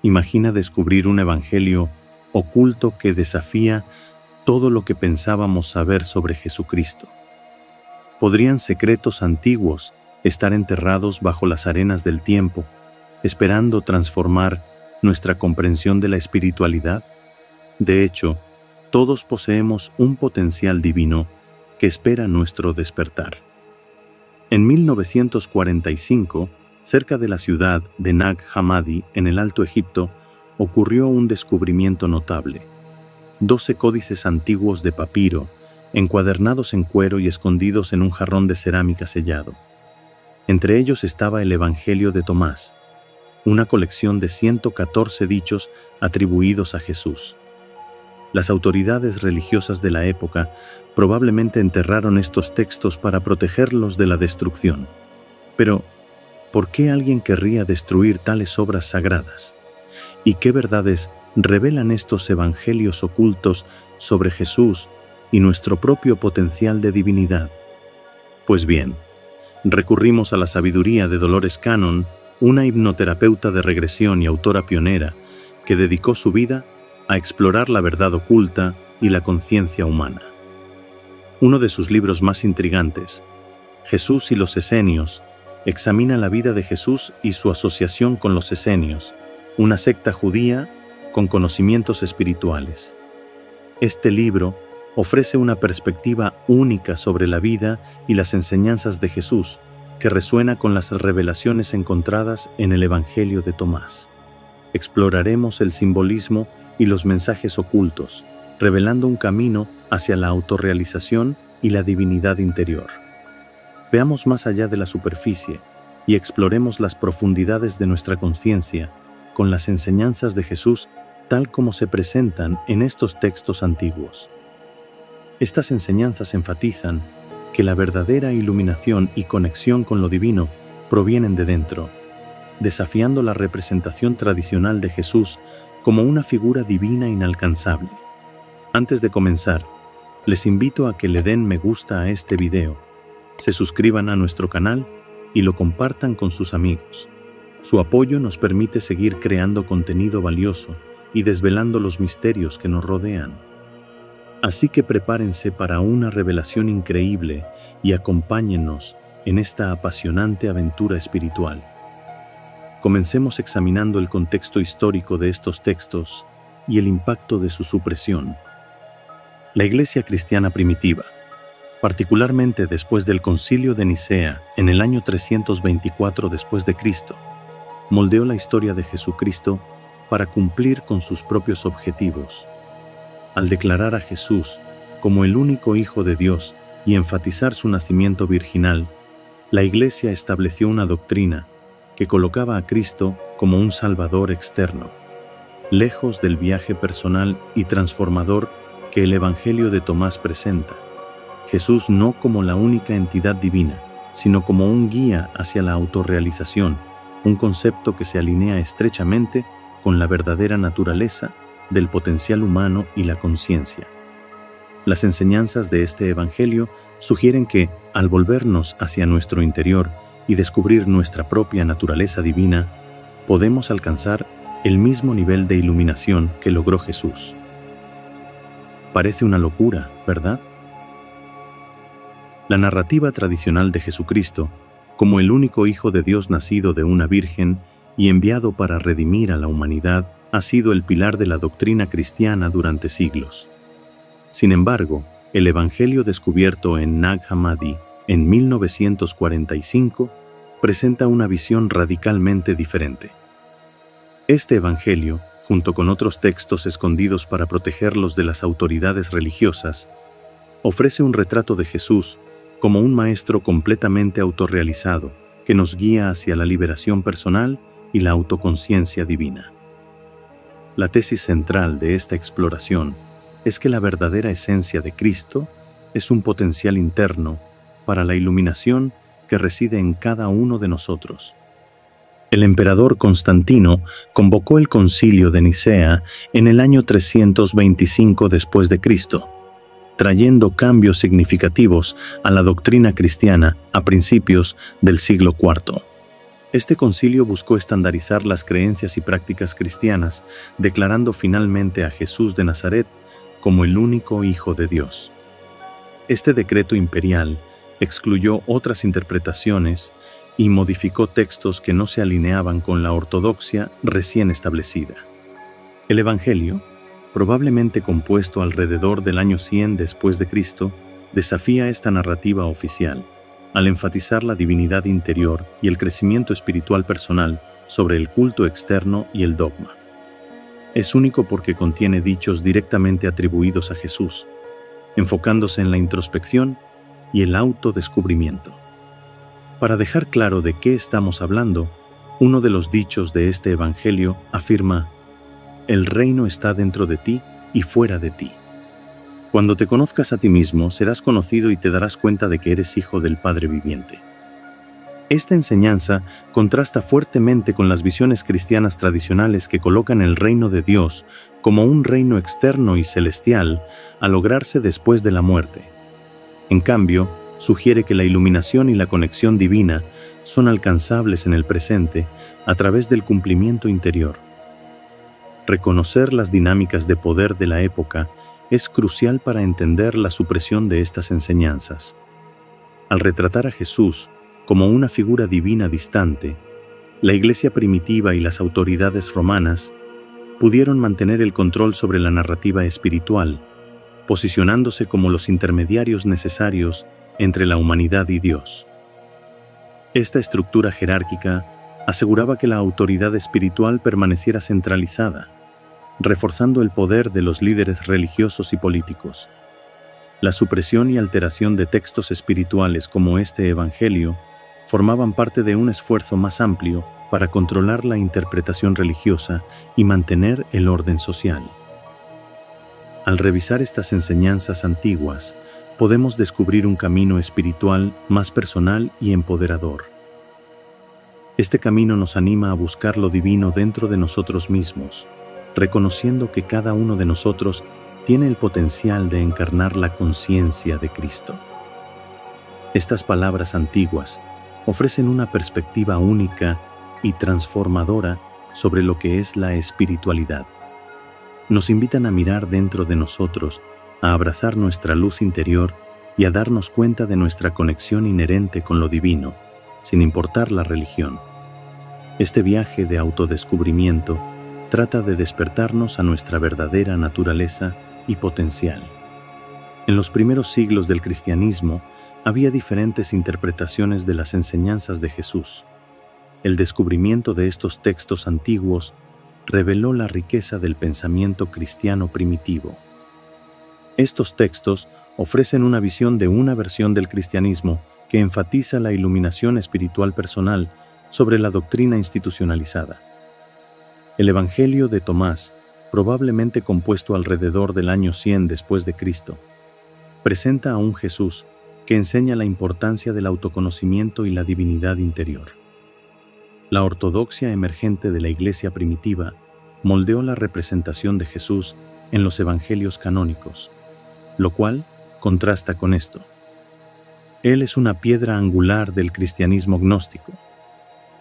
Imagina descubrir un evangelio oculto que desafía todo lo que pensábamos saber sobre Jesucristo. ¿Podrían secretos antiguos estar enterrados bajo las arenas del tiempo, esperando transformar nuestra comprensión de la espiritualidad? De hecho, todos poseemos un potencial divino que espera nuestro despertar. En 1945, cerca de la ciudad de Nag Hammadi, en el Alto Egipto, ocurrió un descubrimiento notable. 12 códices antiguos de papiro, encuadernados en cuero y escondidos en un jarrón de cerámica sellado. Entre ellos estaba el Evangelio de Tomás, una colección de 114 dichos atribuidos a Jesús. Las autoridades religiosas de la época probablemente enterraron estos textos para protegerlos de la destrucción. Pero, ¿por qué alguien querría destruir tales obras sagradas? ¿Y qué verdades revelan estos evangelios ocultos sobre Jesús y nuestro propio potencial de divinidad? Pues bien, recurrimos a la sabiduría de Dolores Cannon, una hipnoterapeuta de regresión y autora pionera que dedicó su vida a explorar la verdad oculta y la conciencia humana. Uno de sus libros más intrigantes, Jesús y los Esenios, examina la vida de Jesús y su asociación con los esenios, una secta judía con conocimientos espirituales. Este libro ofrece una perspectiva única sobre la vida y las enseñanzas de Jesús, que resuena con las revelaciones encontradas en el Evangelio de Tomás. Exploraremos el simbolismo y los mensajes ocultos, revelando un camino hacia la autorrealización y la divinidad interior. Veamos más allá de la superficie y exploremos las profundidades de nuestra conciencia con las enseñanzas de Jesús tal como se presentan en estos textos antiguos. Estas enseñanzas enfatizan que la verdadera iluminación y conexión con lo divino provienen de dentro, desafiando la representación tradicional de Jesús como una figura divina inalcanzable. Antes de comenzar, les invito a que le den me gusta a este video, se suscriban a nuestro canal y lo compartan con sus amigos. Su apoyo nos permite seguir creando contenido valioso y desvelando los misterios que nos rodean. Así que prepárense para una revelación increíble y acompáñennos en esta apasionante aventura espiritual. Comencemos examinando el contexto histórico de estos textos y el impacto de su supresión. La Iglesia cristiana primitiva, particularmente después del Concilio de Nicea en el año 324 después de Cristo, moldeó la historia de Jesucristo para cumplir con sus propios objetivos. Al declarar a Jesús como el único Hijo de Dios y enfatizar su nacimiento virginal, la Iglesia estableció una doctrina que colocaba a Cristo como un Salvador externo, lejos del viaje personal y transformador que el Evangelio de Tomás presenta. Jesús no como la única entidad divina, sino como un guía hacia la autorrealización, un concepto que se alinea estrechamente con la verdadera naturaleza del potencial humano y la conciencia. Las enseñanzas de este Evangelio sugieren que, al volvernos hacia nuestro interior y descubrir nuestra propia naturaleza divina, podemos alcanzar el mismo nivel de iluminación que logró Jesús. Parece una locura, ¿verdad? La narrativa tradicional de Jesucristo, como el único Hijo de Dios nacido de una virgen y enviado para redimir a la humanidad, ha sido el pilar de la doctrina cristiana durante siglos. Sin embargo, el Evangelio descubierto en Nag Hammadi en 1945 presenta una visión radicalmente diferente. Este Evangelio, junto con otros textos escondidos para protegerlos de las autoridades religiosas, ofrece un retrato de Jesús como un maestro completamente autorrealizado que nos guía hacia la liberación personal y la autoconciencia divina. La tesis central de esta exploración es que la verdadera esencia de Cristo es un potencial interno para la iluminación que reside en cada uno de nosotros. El emperador Constantino convocó el Concilio de Nicea en el año 325 después de Cristo, trayendo cambios significativos a la doctrina cristiana a principios del siglo IV. Este concilio buscó estandarizar las creencias y prácticas cristianas, declarando finalmente a Jesús de Nazaret como el único Hijo de Dios. Este decreto imperial excluyó otras interpretaciones y modificó textos que no se alineaban con la ortodoxia recién establecida. El Evangelio, probablemente compuesto alrededor del año 100 después de Cristo, desafía esta narrativa oficial, al enfatizar la divinidad interior y el crecimiento espiritual personal sobre el culto externo y el dogma. Es único porque contiene dichos directamente atribuidos a Jesús, enfocándose en la introspección y el autodescubrimiento. Para dejar claro de qué estamos hablando, uno de los dichos de este Evangelio afirma: «El reino está dentro de ti y fuera de ti». Cuando te conozcas a ti mismo, serás conocido y te darás cuenta de que eres hijo del Padre viviente. Esta enseñanza contrasta fuertemente con las visiones cristianas tradicionales que colocan el reino de Dios como un reino externo y celestial a lograrse después de la muerte. En cambio, sugiere que la iluminación y la conexión divina son alcanzables en el presente a través del cumplimiento interior. Reconocer las dinámicas de poder de la época es crucial para entender la supresión de estas enseñanzas. Al retratar a Jesús como una figura divina distante, la Iglesia primitiva y las autoridades romanas pudieron mantener el control sobre la narrativa espiritual, posicionándose como los intermediarios necesarios entre la humanidad y Dios. Esta estructura jerárquica aseguraba que la autoridad espiritual permaneciera centralizada, reforzando el poder de los líderes religiosos y políticos. La supresión y alteración de textos espirituales como este Evangelio formaban parte de un esfuerzo más amplio para controlar la interpretación religiosa y mantener el orden social. Al revisar estas enseñanzas antiguas, podemos descubrir un camino espiritual más personal y empoderador. Este camino nos anima a buscar lo divino dentro de nosotros mismos, reconociendo que cada uno de nosotros tiene el potencial de encarnar la conciencia de Cristo. Estas palabras antiguas ofrecen una perspectiva única y transformadora sobre lo que es la espiritualidad. Nos invitan a mirar dentro de nosotros, a abrazar nuestra luz interior y a darnos cuenta de nuestra conexión inherente con lo divino, sin importar la religión. Este viaje de autodescubrimiento trata de despertarnos a nuestra verdadera naturaleza y potencial. En los primeros siglos del cristianismo había diferentes interpretaciones de las enseñanzas de Jesús. El descubrimiento de estos textos antiguos reveló la riqueza del pensamiento cristiano primitivo. Estos textos ofrecen una visión de una versión del cristianismo que enfatiza la iluminación espiritual personal sobre la doctrina institucionalizada. El Evangelio de Tomás, probablemente compuesto alrededor del año 100 después de Cristo, presenta a un Jesús que enseña la importancia del autoconocimiento y la divinidad interior. La ortodoxia emergente de la Iglesia primitiva moldeó la representación de Jesús en los evangelios canónicos, lo cual contrasta con esto. Él es una piedra angular del cristianismo gnóstico.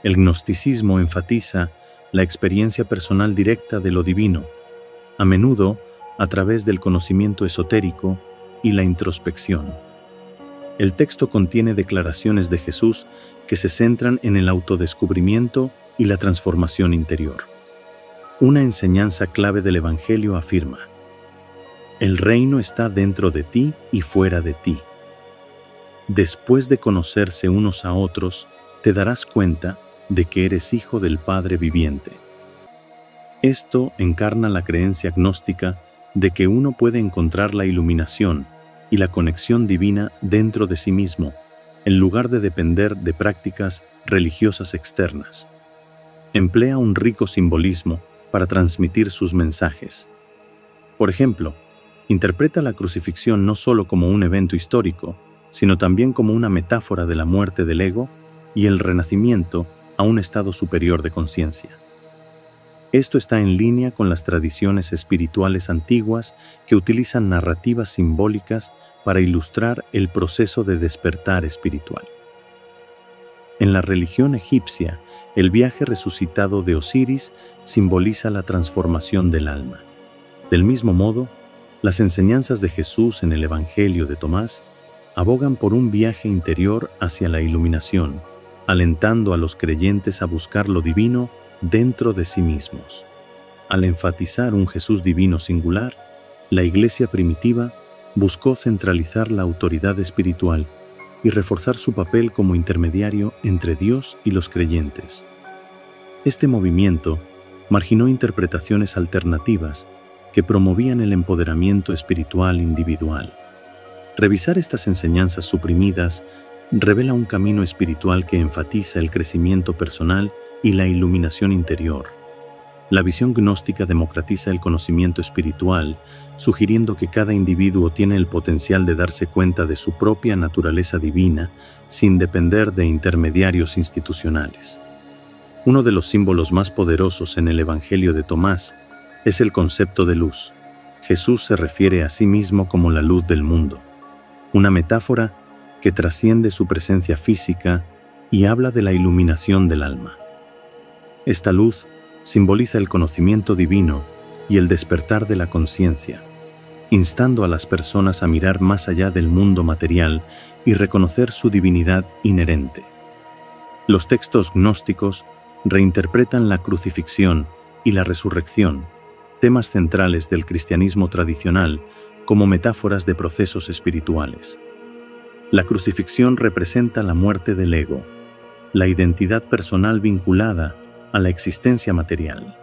El gnosticismo enfatiza la experiencia personal directa de lo divino, a menudo a través del conocimiento esotérico y la introspección. El texto contiene declaraciones de Jesús que se centran en el autodescubrimiento y la transformación interior. Una enseñanza clave del Evangelio afirma: «El reino está dentro de ti y fuera de ti». Después de conocerse unos a otros, te darás cuenta de que eres hijo del Padre viviente. Esto encarna la creencia gnóstica de que uno puede encontrar la iluminación y la conexión divina dentro de sí mismo, en lugar de depender de prácticas religiosas externas. Emplea un rico simbolismo para transmitir sus mensajes. Por ejemplo, interpreta la crucifixión no solo como un evento histórico, sino también como una metáfora de la muerte del ego y el renacimiento a un estado superior de conciencia. Esto está en línea con las tradiciones espirituales antiguas que utilizan narrativas simbólicas para ilustrar el proceso de despertar espiritual. En la religión egipcia, el viaje resucitado de Osiris simboliza la transformación del alma. Del mismo modo, las enseñanzas de Jesús en el Evangelio de Tomás abogan por un viaje interior hacia la iluminación, alentando a los creyentes a buscar lo divino dentro de sí mismos. Al enfatizar un Jesús divino singular, la Iglesia primitiva buscó centralizar la autoridad espiritual y reforzar su papel como intermediario entre Dios y los creyentes. Este movimiento marginó interpretaciones alternativas que promovían el empoderamiento espiritual individual. Revisar estas enseñanzas suprimidas revela un camino espiritual que enfatiza el crecimiento personal y la iluminación interior. La visión gnóstica democratiza el conocimiento espiritual, sugiriendo que cada individuo tiene el potencial de darse cuenta de su propia naturaleza divina sin depender de intermediarios institucionales. Uno de los símbolos más poderosos en el Evangelio de Tomás es el concepto de luz. Jesús se refiere a sí mismo como la luz del mundo, una metáfora que trasciende su presencia física y habla de la iluminación del alma. Esta luz simboliza el conocimiento divino y el despertar de la conciencia, instando a las personas a mirar más allá del mundo material y reconocer su divinidad inherente. Los textos gnósticos reinterpretan la crucifixión y la resurrección, temas centrales del cristianismo tradicional, como metáforas de procesos espirituales. La crucifixión representa la muerte del ego, la identidad personal vinculada a la existencia material.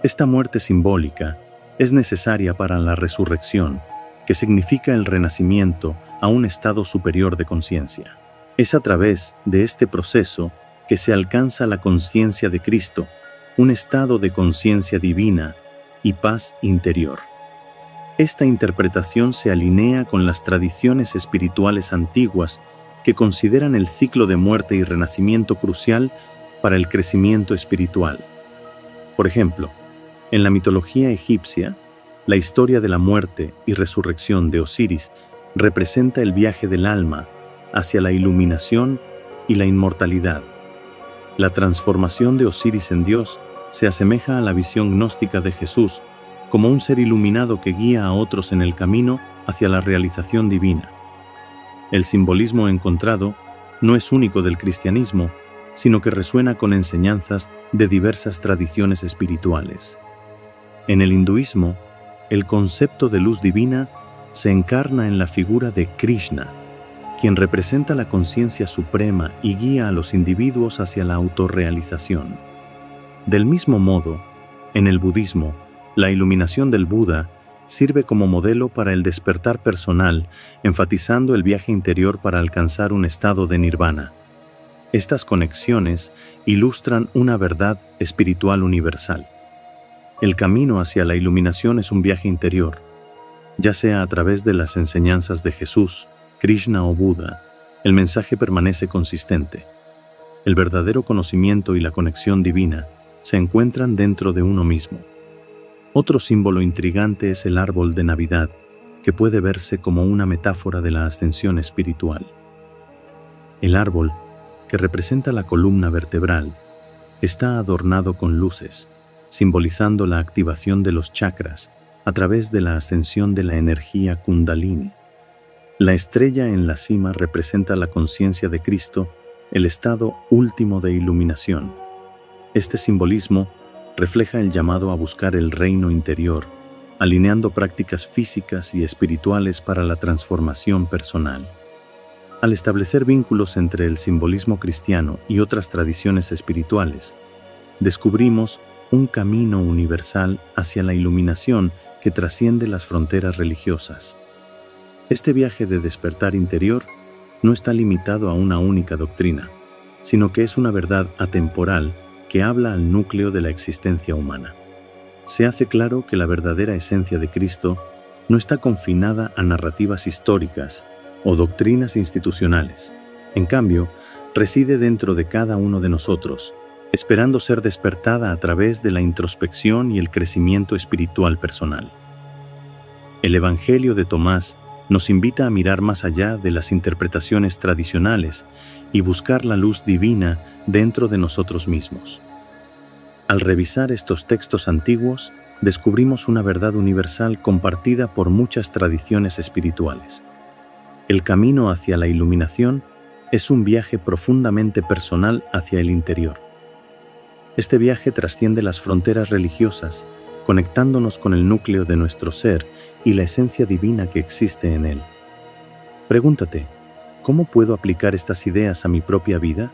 Esta muerte simbólica es necesaria para la resurrección, que significa el renacimiento a un estado superior de conciencia. Es a través de este proceso que se alcanza la conciencia de Cristo, un estado de conciencia divina y paz interior. Esta interpretación se alinea con las tradiciones espirituales antiguas que consideran el ciclo de muerte y renacimiento crucial para el crecimiento espiritual. Por ejemplo, en la mitología egipcia, la historia de la muerte y resurrección de Osiris representa el viaje del alma hacia la iluminación y la inmortalidad. La transformación de Osiris en Dios se asemeja a la visión gnóstica de Jesús como un ser iluminado que guía a otros en el camino hacia la realización divina. El simbolismo encontrado no es único del cristianismo, sino que resuena con enseñanzas de diversas tradiciones espirituales. En el hinduismo, el concepto de luz divina se encarna en la figura de Krishna, quien representa la conciencia suprema y guía a los individuos hacia la autorrealización. Del mismo modo, en el budismo, la iluminación del Buda sirve como modelo para el despertar personal, enfatizando el viaje interior para alcanzar un estado de nirvana. Estas conexiones ilustran una verdad espiritual universal. El camino hacia la iluminación es un viaje interior, ya sea a través de las enseñanzas de Jesús, Krishna o Buda. El mensaje permanece consistente. El verdadero conocimiento y la conexión divina se encuentran dentro de uno mismo. Otro símbolo intrigante es el árbol de Navidad, que puede verse como una metáfora de la ascensión espiritual. El árbol, que representa la columna vertebral, está adornado con luces, simbolizando la activación de los chakras a través de la ascensión de la energía Kundalini. La estrella en la cima representa la conciencia de Cristo, el estado último de iluminación. Este simbolismo refleja el llamado a buscar el reino interior, alineando prácticas físicas y espirituales para la transformación personal. Al establecer vínculos entre el simbolismo cristiano y otras tradiciones espirituales, descubrimos un camino universal hacia la iluminación que trasciende las fronteras religiosas. Este viaje de despertar interior no está limitado a una única doctrina, sino que es una verdad atemporal que habla al núcleo de la existencia humana. Se hace claro que la verdadera esencia de Cristo no está confinada a narrativas históricas o doctrinas institucionales. En cambio, reside dentro de cada uno de nosotros, esperando ser despertada a través de la introspección y el crecimiento espiritual personal. El Evangelio de Tomás nos invita a mirar más allá de las interpretaciones tradicionales y buscar la luz divina dentro de nosotros mismos. Al revisar estos textos antiguos, descubrimos una verdad universal compartida por muchas tradiciones espirituales. El camino hacia la iluminación es un viaje profundamente personal hacia el interior. Este viaje trasciende las fronteras religiosas, conectándonos con el núcleo de nuestro ser y la esencia divina que existe en él. Pregúntate, ¿cómo puedo aplicar estas ideas a mi propia vida?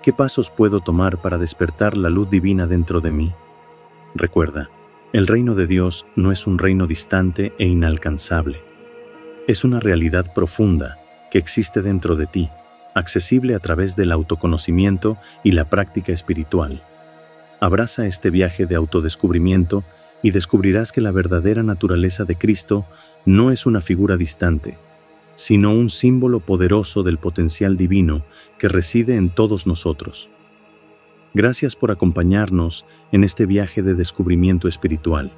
¿Qué pasos puedo tomar para despertar la luz divina dentro de mí? Recuerda, el reino de Dios no es un reino distante e inalcanzable. Es una realidad profunda que existe dentro de ti, accesible a través del autoconocimiento y la práctica espiritual. Abraza este viaje de autodescubrimiento y descubrirás que la verdadera naturaleza de Cristo no es una figura distante, sino un símbolo poderoso del potencial divino que reside en todos nosotros. Gracias por acompañarnos en este viaje de descubrimiento espiritual.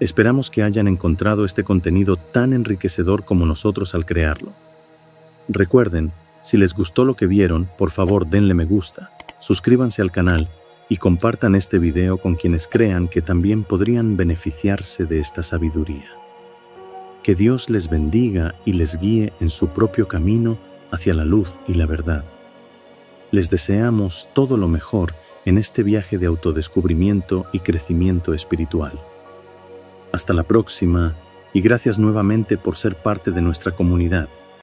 Esperamos que hayan encontrado este contenido tan enriquecedor como nosotros al crearlo. Recuerden, si les gustó lo que vieron, por favor denle me gusta, suscríbanse al canal y compartan este video con quienes crean que también podrían beneficiarse de esta sabiduría. Que Dios les bendiga y les guíe en su propio camino hacia la luz y la verdad. Les deseamos todo lo mejor en este viaje de autodescubrimiento y crecimiento espiritual. Hasta la próxima y gracias nuevamente por ser parte de nuestra comunidad.